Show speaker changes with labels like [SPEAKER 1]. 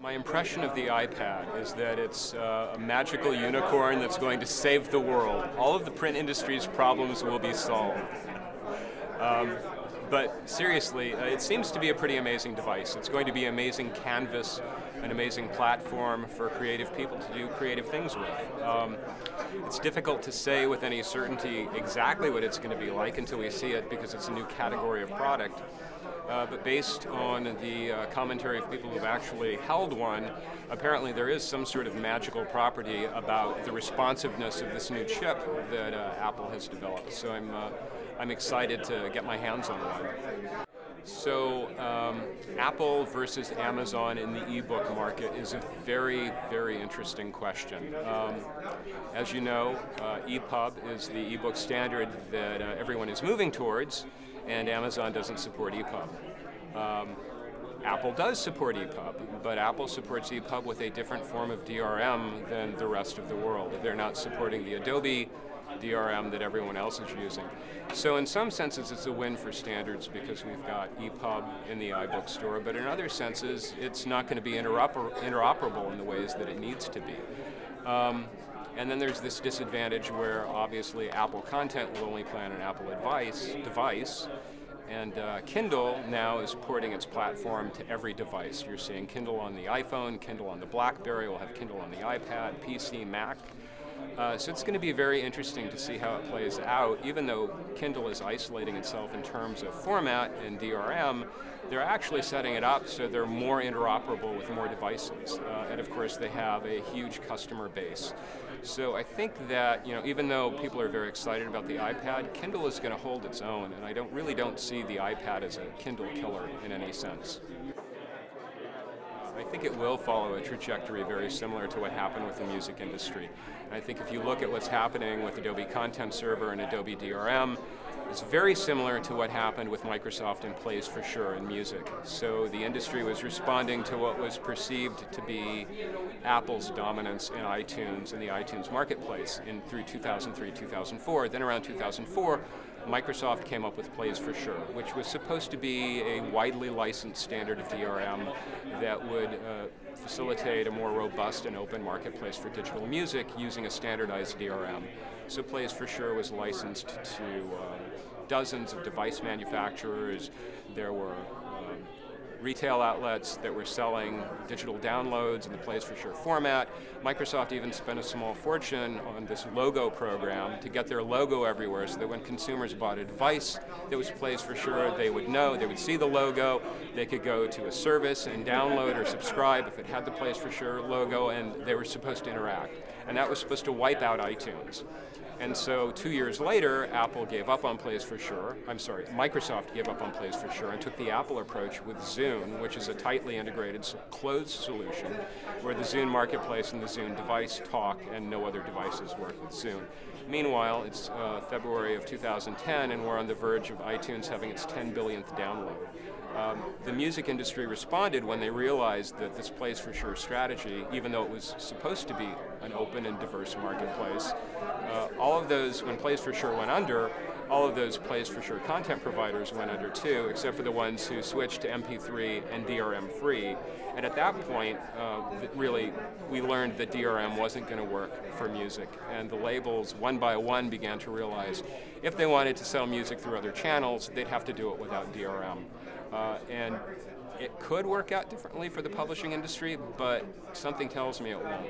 [SPEAKER 1] My impression of the iPad is that it's a magical unicorn that's going to save the world. All of the print industry's problems will be solved. But seriously, it seems to be a pretty amazing device. It's going to be an amazing canvas, an amazing platform for creative people to do creative things with. It's difficult to say with any certainty exactly what it's going to be like until we see it because it's a new category of product. But based on the commentary of people who've actually held one, apparently there is some sort of magical property about the responsiveness of this new chip that Apple has developed. So I'm excited to get my hands on one. So Apple versus Amazon in the ebook market is a very, very interesting question. As you know, EPUB is the ebook standard that everyone is moving towards, and Amazon doesn't support EPUB. Apple does support EPUB, but Apple supports EPUB with a different form of DRM than the rest of the world. They're not supporting the Adobe DRM that everyone else is using. So in some senses it's a win for standards because we've got EPUB in the iBook store, but in other senses it's not going to be interoperable in the ways that it needs to be. And then there's this disadvantage where obviously Apple content will only play on an Apple device, and Kindle now is porting its platform to every device. You're seeing Kindle on the iPhone, Kindle on the BlackBerry, we'll have Kindle on the iPad, PC, Mac. So it's going to be very interesting to see how it plays out. Even though Kindle is isolating itself in terms of format and DRM, they're actually setting it up so they're more interoperable with more devices. And of course they have a huge customer base. So I think that, even though people are very excited about the iPad, Kindle is going to hold its own, and I really don't see the iPad as a Kindle killer in any sense. I think it will follow a trajectory very similar to what happened with the music industry. And I think if you look at what's happening with Adobe Content Server and Adobe DRM, it's very similar to what happened with Microsoft and Plays for Sure in music. So the industry was responding to what was perceived to be Apple's dominance in iTunes and the iTunes marketplace through 2003, 2004. Then around 2004, Microsoft came up with Plays for Sure, which was supposed to be a widely licensed standard of DRM that would facilitate a more robust and open marketplace for digital music using a standardized DRM. So Plays for Sure was licensed to dozens of device manufacturers. There were retail outlets that were selling digital downloads in the Plays for Sure format. Microsoft even spent a small fortune on this logo program to get their logo everywhere so that when consumers bought a device that was Plays for Sure, they would know, they would see the logo, they could go to a service and download or subscribe if it had the Plays for Sure logo, and they were supposed to interact. And that was supposed to wipe out iTunes. And so 2 years later, Apple gave up on Plays for Sure. Microsoft gave up on Plays for Sure and took the Apple approach with Zune, which is a tightly integrated closed solution where the Zune marketplace and the Zune device talk and no other devices work with Zune. Meanwhile, it's February of 2010 and we're on the verge of iTunes having its 10 billionth download. The music industry responded when they realized that this Plays for Sure strategy, even though it was supposed to be an open and diverse marketplace, all of those, when Plays for Sure went under, all of those Plays for Sure content providers went under too, except for the ones who switched to MP3 and DRM free. And at that point, really, we learned that DRM wasn't going to work for music. And the labels, one by one, began to realize if they wanted to sell music through other channels, they'd have to do it without DRM. And it could work out differently for the publishing industry, but something tells me it won't.